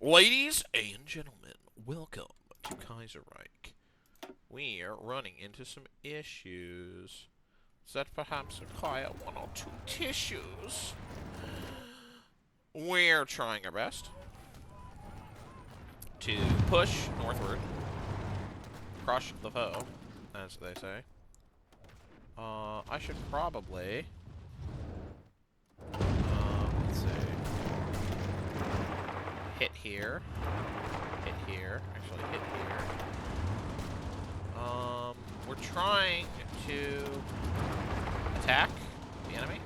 Ladies and gentlemen, welcome to Kaiserreich. We are running into some issues that perhaps require one or two tissues. We're trying our best to push northward, crush the foe, as they say. I should probably, let's see, hit here, actually hit here. We're trying to attack the enemy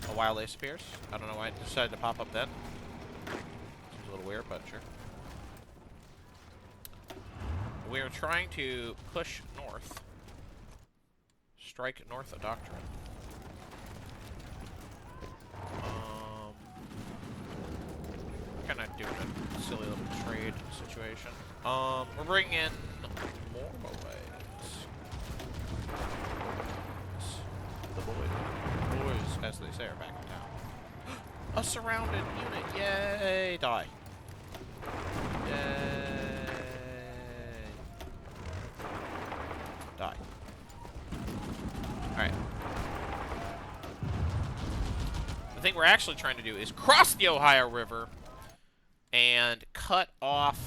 a while they appears. I don't know why it decided to pop up then. Seems a little weird, but sure. We're trying to push north. Strike north of Doctrine. Kind of doing a silly little trade situation. We're bringing in more boys. The boys, as they say, are back in town. A surrounded unit, yay! Die. Yay! Die. Alright. The thing we're actually trying to do is cross the Ohio River and cut off...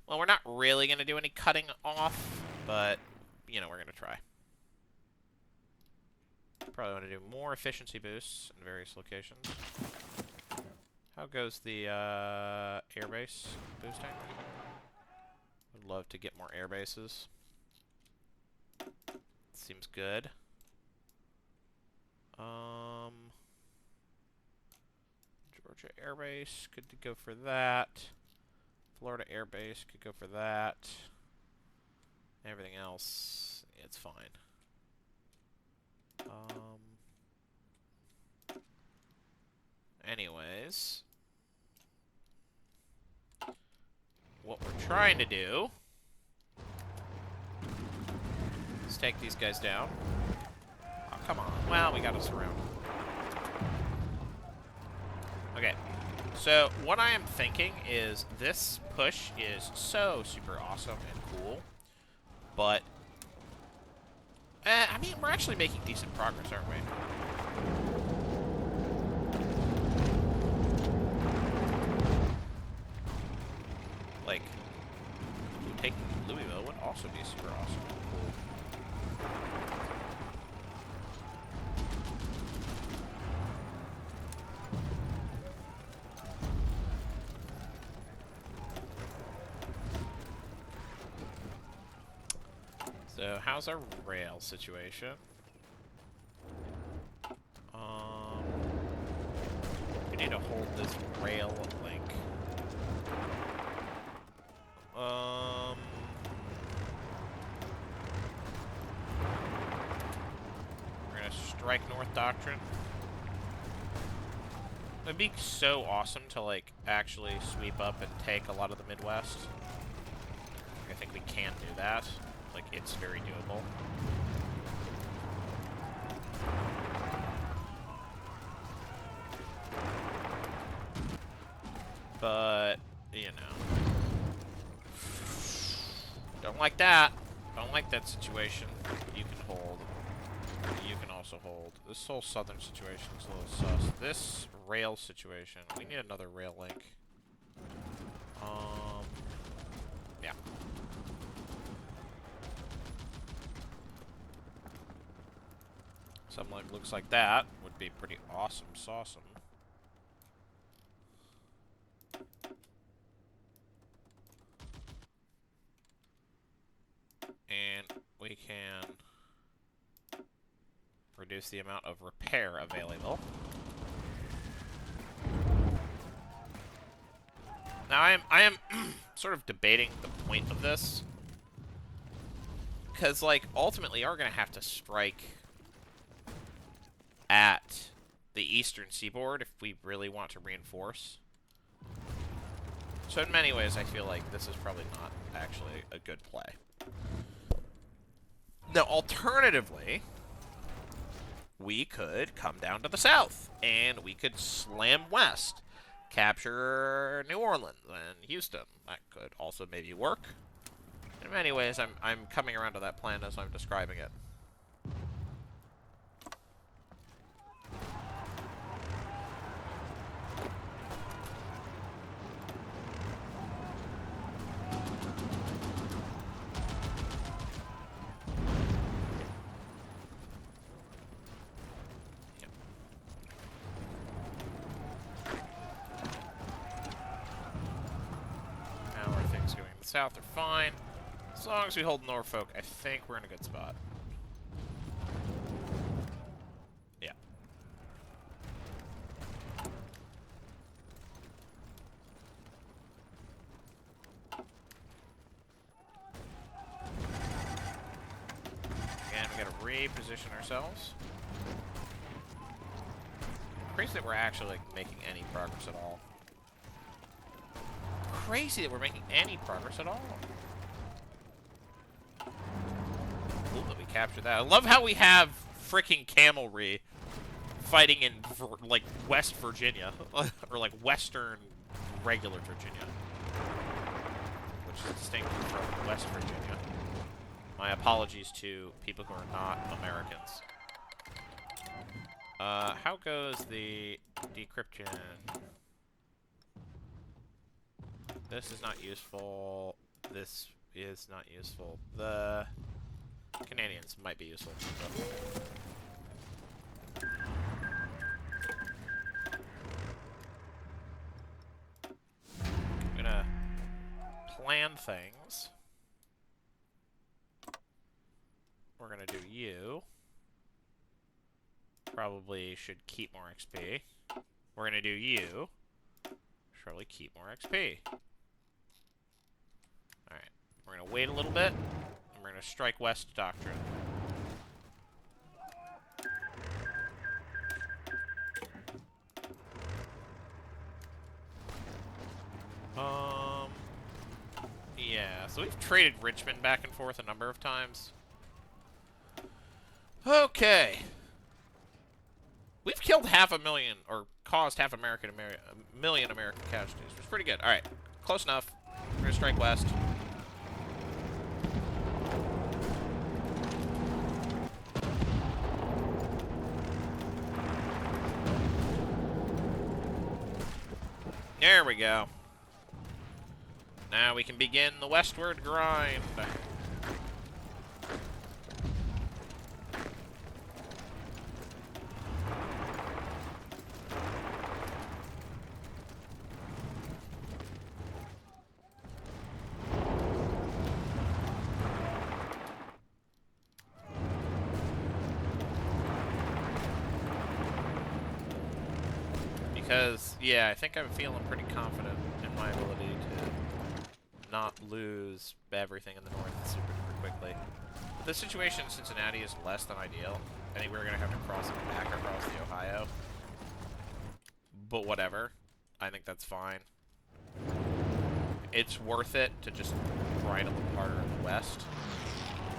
Well, we're not really going to do any cutting off, but, you know, we're going to try. Probably want to do more efficiency boosts in various locations. How goes the airbase boosting? Would love to get more air bases. Seems good. Georgia Air Base, good to go for that. Florida Air Base, could go for that. Everything else, it's fine. Anyways. What we're trying to do is take these guys down. Oh, come on. Well, we got us around. Okay. So, what I am thinking is this push is so super awesome and cool. But, I mean, we're actually making decent progress, aren't we? Like, taking Louisville would also be super awesome and cool. So, how's our rail situation? We need to hold this rail link. We're gonna strike North Doctrine. It'd be so awesome to, like, actually sweep up and take a lot of the Midwest. I think we can do that. Like, it's very doable. But, you know. Don't like that. Don't like that situation. You can hold. You can also hold. This whole southern situation is a little sus. This rail situation, we need another rail link. Yeah. Something like looks like that would be pretty awesome, sauceum. And we can reduce the amount of repair available. Now I am sort of debating the point of this, because like ultimately we're gonna have to strike at the eastern seaboard if we really want to reinforce. So in many ways, I feel like this is probably not actually a good play. Now, alternatively, we could come down to the south, and we could slam west, capture New Orleans and Houston. That could also maybe work. In many ways, I'm coming around to that plan as I'm describing it. How are things going in the south? They're fine. As long as we hold Norfolk, I think we're in a good spot. Yeah. And we gotta reposition ourselves. Crazy that we're actually like making any progress at all. Crazy that we're making any progress at all. Cool that we captured that. I love how we have freaking cavalry fighting in like West Virginia or like Western regular Virginia, which is distinct from West Virginia. My apologies to people who are not Americans. How goes the decryption? This is not useful. This is not useful. The Canadians might be useful. So. I'm gonna plan things. We're gonna do you. Probably should keep more XP. We're gonna do you. Surely keep more XP. Alright. We're gonna wait a little bit. And we're gonna strike west doctrine. Yeah, so we've traded Richmond back and forth a number of times. Okay. We've killed 500,000, or caused a million American casualties, which is pretty good. Alright, close enough. We're gonna strike west. There we go. Now we can begin the westward grind. Because, yeah, I think I'm feeling pretty confident in my ability to not lose everything in the north super duper quickly. But the situation in Cincinnati is less than ideal. I think we're going to have to cross back across the Ohio. But whatever. I think that's fine. It's worth it to just grind a little harder in the west.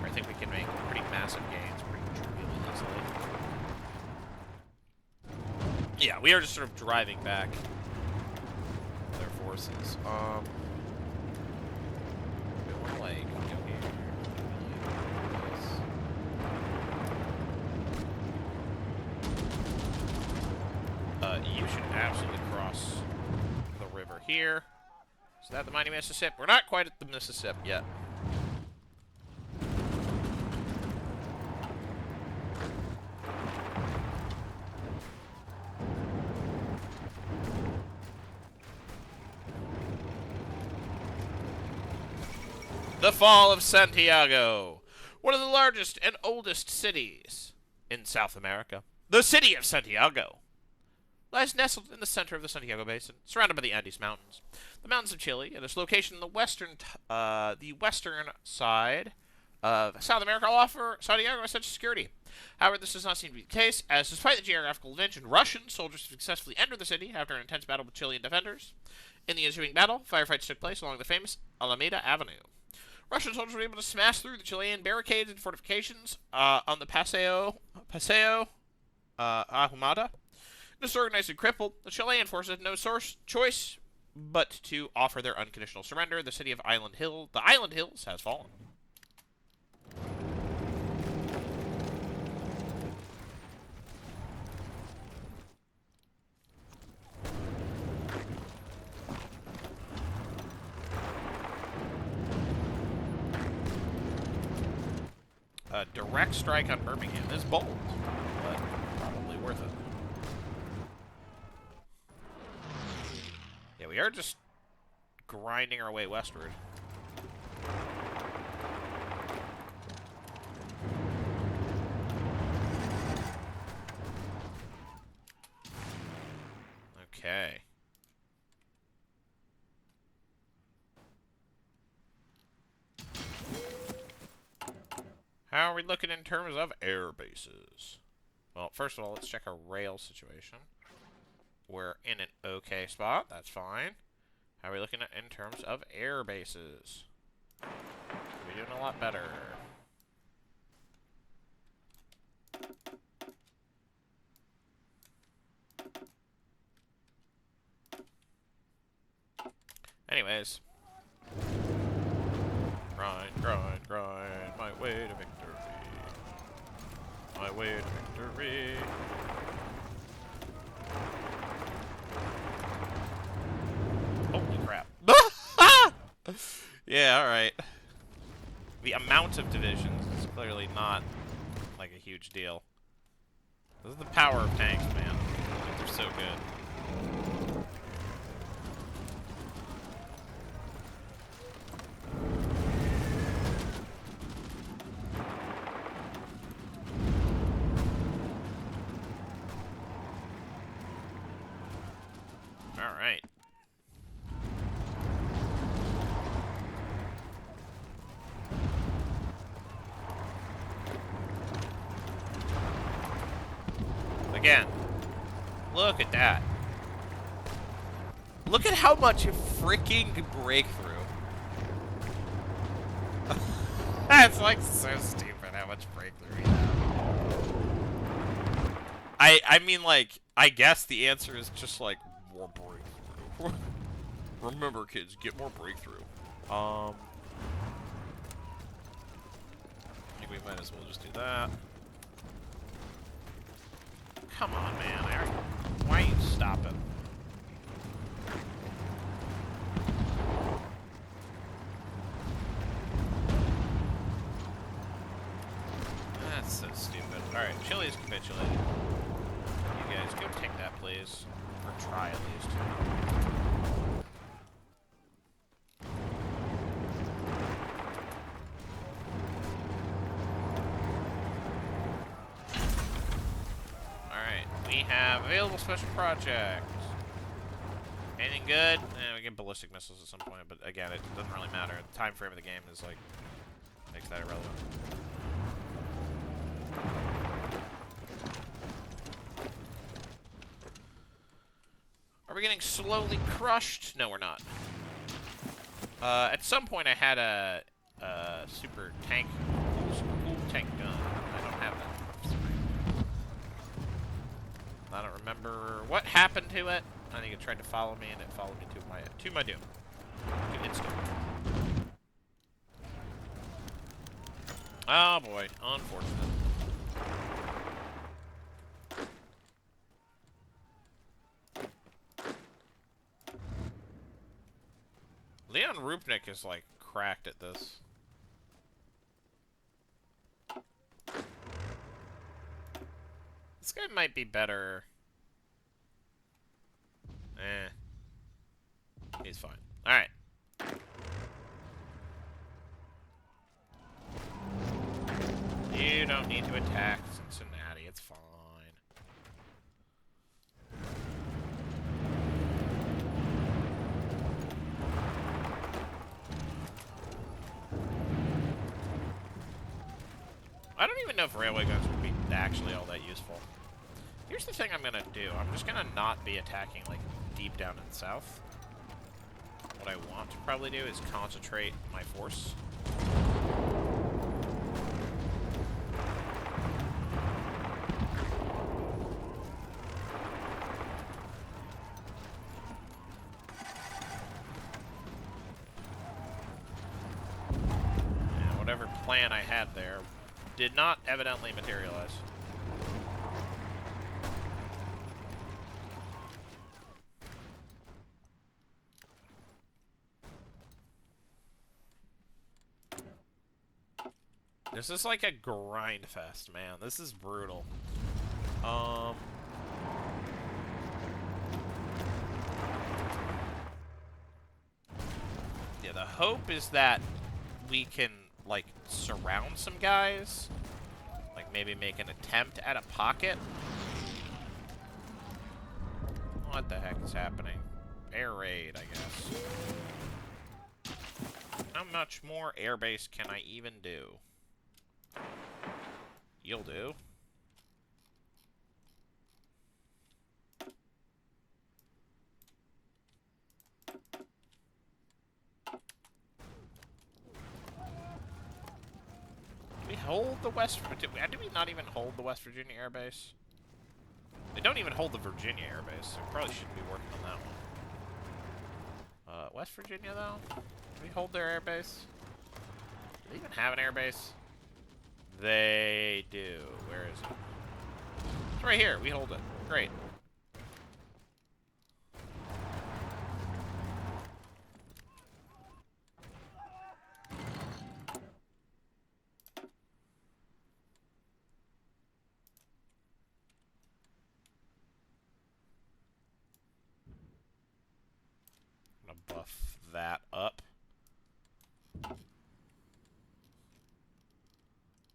I think we can make pretty massive gains really easily. Yeah, we are just sort of driving back their forces. We're like, go here. You should absolutely cross the river here. Is that the mighty Mississippi? We're not quite at the Mississippi yet. The fall of Santiago, one of the largest and oldest cities in South America. The city of Santiago lies nestled in the center of the Santiago Basin, surrounded by the Andes Mountains. The mountains of Chile, and its location in the western side of South America, offer Santiago essential security. However, this does not seem to be the case, as despite the geographical advantage, Russian soldiers successfully entered the city after an intense battle with Chilean defenders. In the ensuing battle, firefights took place along the famous Alameda Avenue. Russian soldiers were able to smash through the Chilean barricades and fortifications on the Paseo Ahumada. Disorganized and crippled, the Chilean forces had no choice but to offer their unconditional surrender. The city of the Island Hills, has fallen. A direct strike on Birmingham is bold, but probably worth it. Yeah, we are just grinding our way westward. Okay. How are we looking in terms of air bases? Well, first of all, let's check our rail situation. We're in an okay spot. That's fine. How are we looking at in terms of air bases? We're doing a lot better. Anyways. Grind, grind, grind. My way to victory. My way to victory. Holy crap. Yeah, alright. The amount of divisions is clearly not, like, a huge deal. This is the power of tanks, man. Like, they're so good. Alright. Again, look at that. Look at how much freaking breakthrough. That's like so stupid how much breakthrough we have. I mean, like, I guess the answer is just like more breakthrough. Remember, kids, get more breakthrough. I think we might as well just do that. Come on, man. Why are you stopping? That's so stupid. Alright, Chile's capitulated. You guys go take that, please. Or try, at least. We have available special projects. Anything good? We get ballistic missiles at some point, but again, it doesn't really matter. The time frame of the game is like makes that irrelevant. Are we getting slowly crushed? No, we're not. At some point, I had a super cool tank gun. I don't have that. I don't remember what happened to it. I think it tried to follow me, and it followed me to my doom. To its doom. Oh boy, unfortunate. Leon Rupnik is like cracked at this. This guy might be better. He's fine. Alright. You don't need to attack Cincinnati. It's fine. I don't even know if railway guns would be actually all that useful. Here's the thing I'm gonna do. I'm just gonna not be attacking, like, deep down in the south. What I want to probably do is concentrate my force. plan I had there did not evidently materialize. This is like a grind fest, man. This is brutal. Yeah, the hope is that we can, like, surround some guys. Like, maybe make an attempt at a pocket. What the heck is happening? Air raid, I guess. How much more airbase can I even do? You'll do. Do we hold the West... Do we not even hold the West Virginia airbase? They don't even hold the Virginia airbase, so we probably shouldn't be working on that one. West Virginia, though? Do we hold their airbase? Do they even have an airbase? They do. Where is it? It's right here. We hold it. Great. I'm gonna buff that up.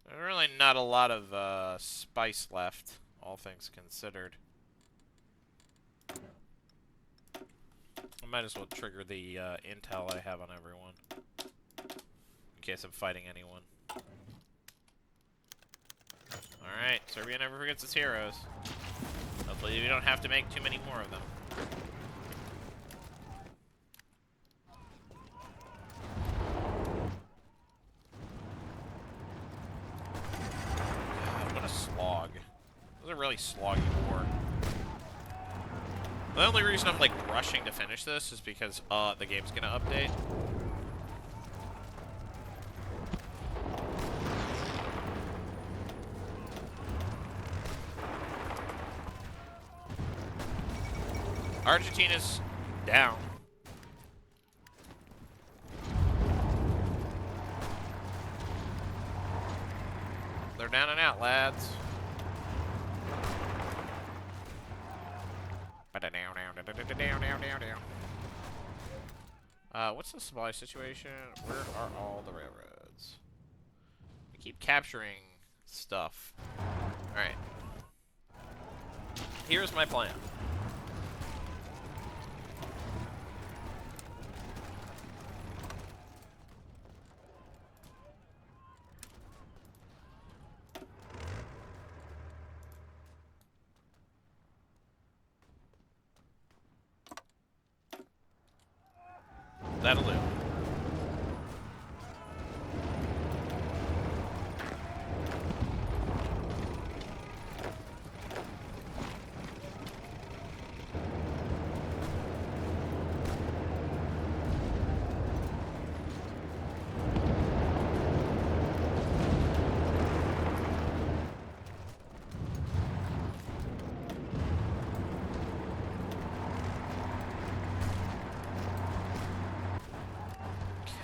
There's really not a lot of spice left, all things considered. I might as well trigger the intel I have on everyone, in case I'm fighting anyone. Alright, Serbia never forgets its heroes. Hopefully we don't have to make too many more of them. God, what a slog. It was a really sloggy war. The only reason I'm, like, rushing to finish this is because, the game's gonna update. Argentina's down. They're down and out, lads. What's the supply situation? Where are all the railroads? We keep capturing stuff. Alright. Here's my plan. That'll do.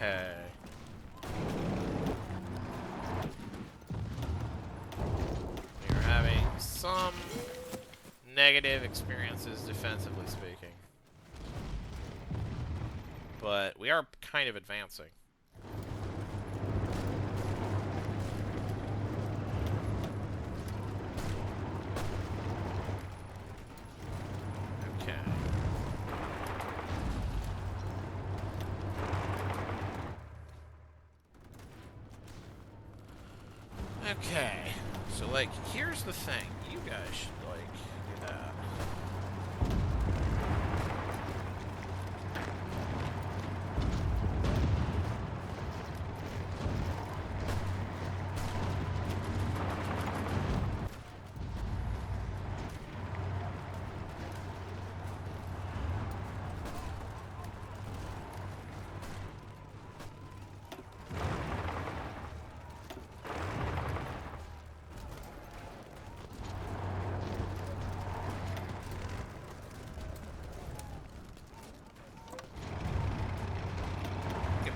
Okay. We are having some negative experiences, defensively speaking. But we are kind of advancing. Okay, so, like, here's the thing. You guys should, like, do that.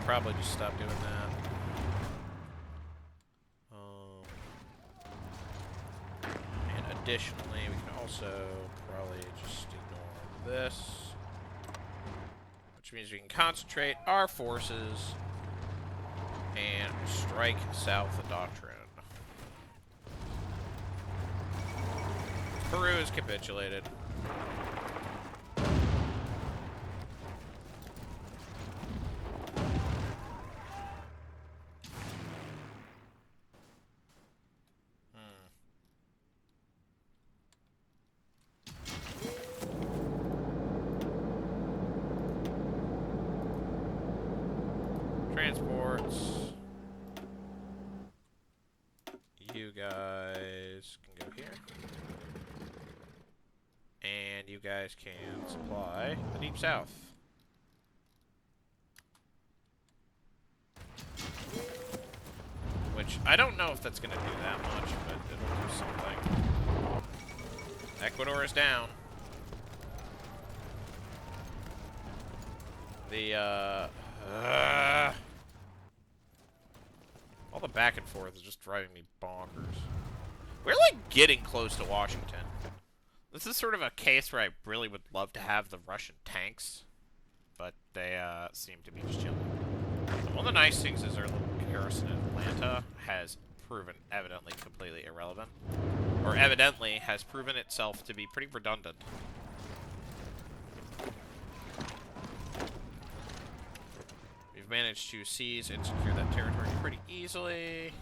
probably just stop doing that. And additionally, we can also probably just ignore this. Which means we can concentrate our forces and strike south of Doctrine. Peru has capitulated. Transports. You guys can go here. And you guys can supply the Deep South. Which, I don't know if that's going to do that much, but it'll do something. Ecuador is down. All the back and forth is just driving me bonkers. We're, like, getting close to Washington. This is sort of a case where I really would love to have the Russian tanks, but they, seem to be just chilling. One of the nice things is our little garrison in Atlanta has proven evidently completely irrelevant. Or evidently has proven itself to be pretty redundant. We've managed to seize and secure that territory pretty easily.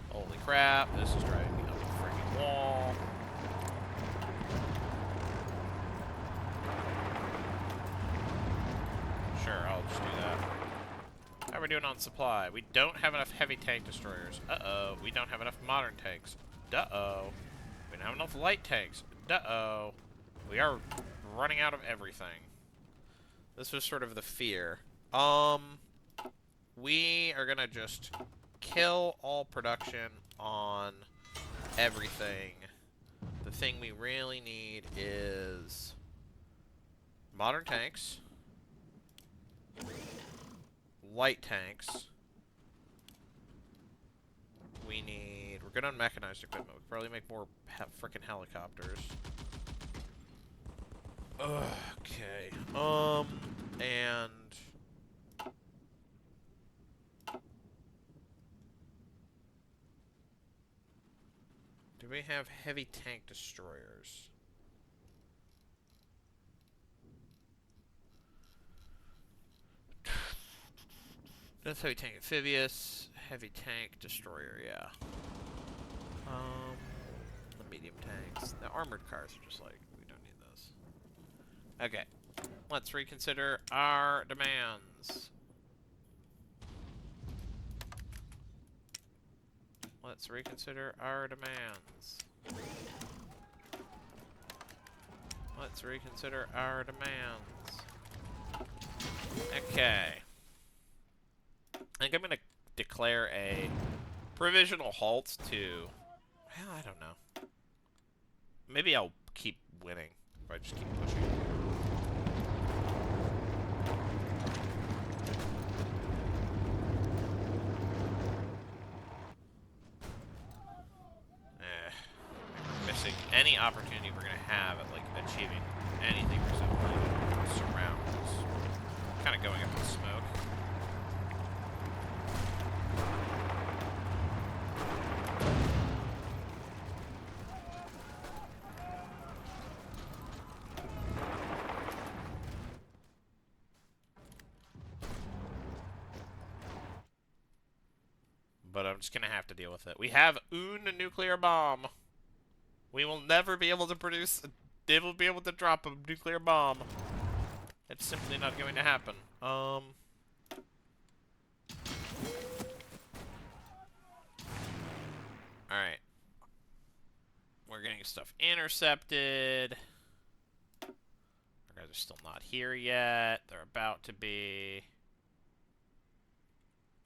Holy crap, this is driving me up the freaking wall. Sure, I'll just do that. How are we doing on supply? We don't have enough heavy tank destroyers. Uh-oh. We don't have enough modern tanks. Duh-oh. We don't have enough light tanks. Duh-oh. We are running out of everything. This was sort of the fear. We are gonna just kill all production on everything. The thing we really need is modern tanks, light tanks. We need... We're good on mechanized equipment. We could probably make more frickin' helicopters. Okay. And... do we have heavy tank destroyers? That's heavy tank amphibious, heavy tank destroyer, yeah. The medium tanks. The armored cars are just like, we don't need those. Okay. Let's reconsider our demands. Let's reconsider our demands. Let's reconsider our demands. Okay. I think I'm going to declare a provisional halt to... well, I don't know. Maybe I'll keep winning if I just keep pushing. Missing any opportunity we're going to have at, like, achieving anything resembling surrounds. Kind of going up in smoke. But I'm just gonna have to deal with it. We have a nuclear bomb. We will never be able to produce... they will be able to drop a nuclear bomb. It's simply not going to happen. Alright. We're getting stuff intercepted. Our guys are still not here yet. They're about to be.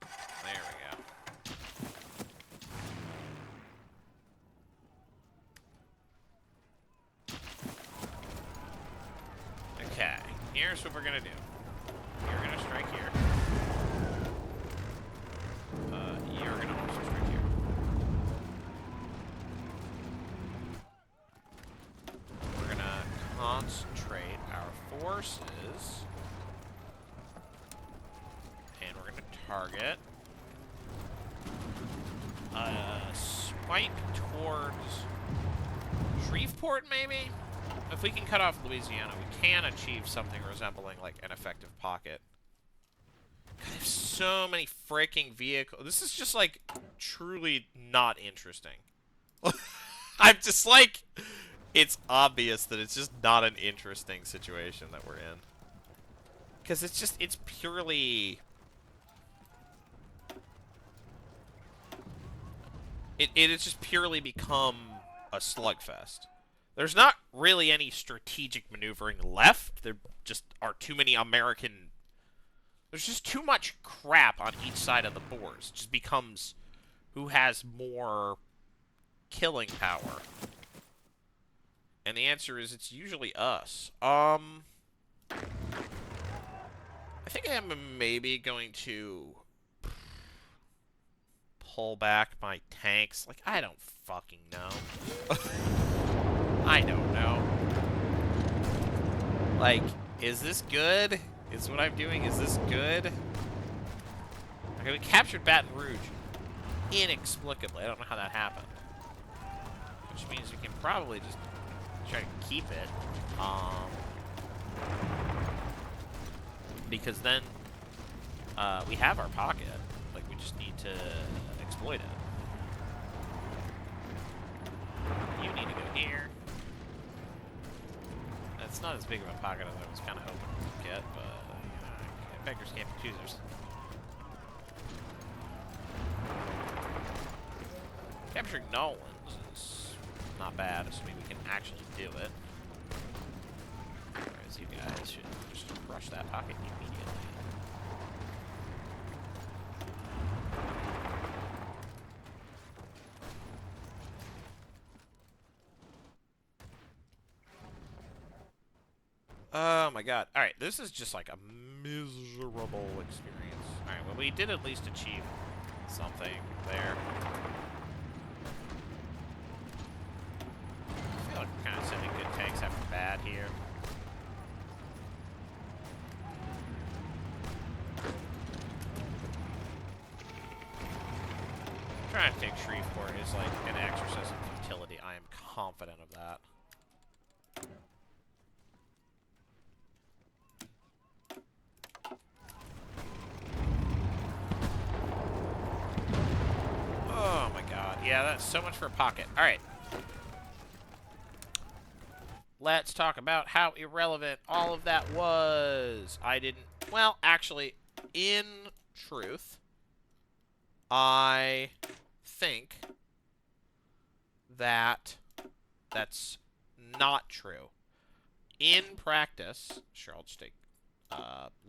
There we go. Okay, here's what we're gonna do. You're gonna strike here. forces. And we're going to target. Swipe towards Shreveport, maybe? If we can cut off Louisiana, we can achieve something resembling, like, an effective pocket. God, there's so many freaking vehicles. This is just, like, truly not interesting. I'm just, like... It's obvious that it's just not an interesting situation that we're in. Because it's just, it's purely... It has just purely become a slugfest. There's not really any strategic maneuvering left. There just are too many American... There's just too much crap on each side of the boards. It just becomes who has more killing power. And the answer is it's usually us. I think I am maybe going to pull back my tanks. Like, I don't fucking know. I don't know. Like, is this good? Is what I'm doing, is this good? Okay, we captured Baton Rouge inexplicably. I don't know how that happened. Which means we can probably just try to keep it. Because then we have our pocket. Like, we just need to exploit it. You need to go here. That's not as big of a pocket as I was kind of hoping to get, but beggars can't be choosers. Capturing Nolans is not bad, assuming we can actually do it. Whereas you guys should just crush that pocket immediately. Oh my god. Alright, this is just like a miserable experience. Alright, well, we did at least achieve something there. I feel like we're kind of sending good tanks after bad here. Trying to take Shreveport is like an exercise in futility. I am confident of that. Oh my god. Yeah, that's so much for a pocket. Alright. Let's talk about how irrelevant all of that was. I didn't... Well, actually, in truth, I think that that's not true. In practice, sure, I'll just take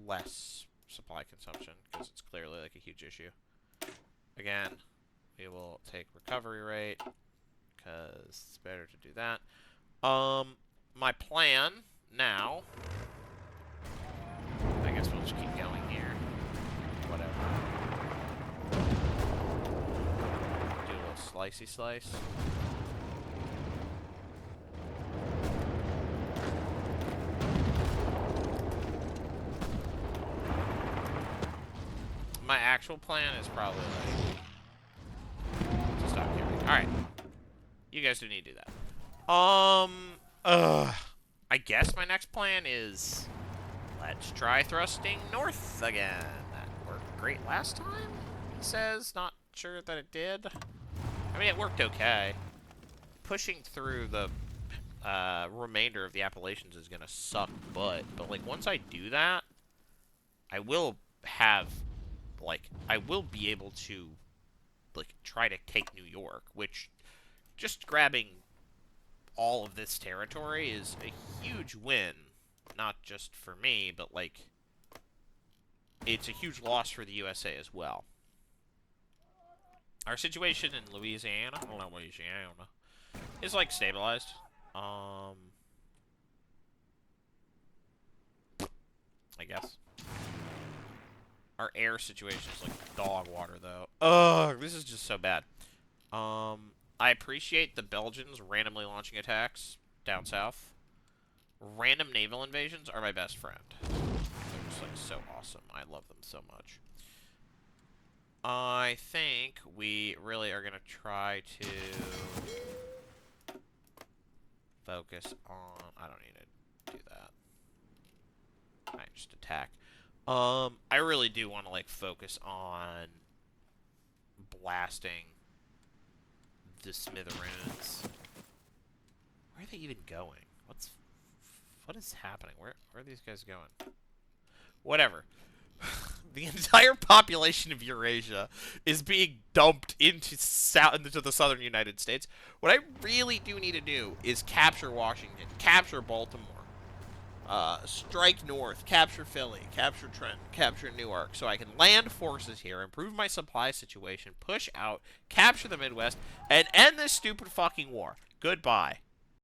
less supply consumption, because it's clearly like a huge issue. Again, we will take recovery rate, because it's better to do that. My plan now, I guess we'll just keep going here. Whatever. Do a little slicey slice. My actual plan is probably like to stop carrying. Alright. You guys do need to do that. I guess my next plan is let's try thrusting north again. That worked great last time, he says. Not sure that it did. I mean, it worked okay. Pushing through the remainder of the Appalachians is gonna suck butt, but like once I do that, I will have like I will be able to like try to take New York, which just grabbing all of this territory is a huge win, not just for me, but like it's a huge loss for the USA as well. Our situation in Louisiana, is like stabilized. I guess. Our air situation is like dog water, though. Ugh, this is just so bad. I appreciate the Belgians randomly launching attacks down south. Random naval invasions are my best friend. They're just, like, so awesome. I love them so much. I think we really are going to try to focus on... I don't need to do that. I just attack. I really do want to, like, focus on blasting the smithereens. Where are they even going? What is happening? Where are these guys going? Whatever. The entire population of Eurasia is being dumped into the southern United States. What I really do need to do is capture Washington, capture Baltimore, strike north, capture Philly, capture Trenton, capture Newark, so I can land forces here, improve my supply situation, push out, capture the Midwest, and end this stupid fucking war. Goodbye.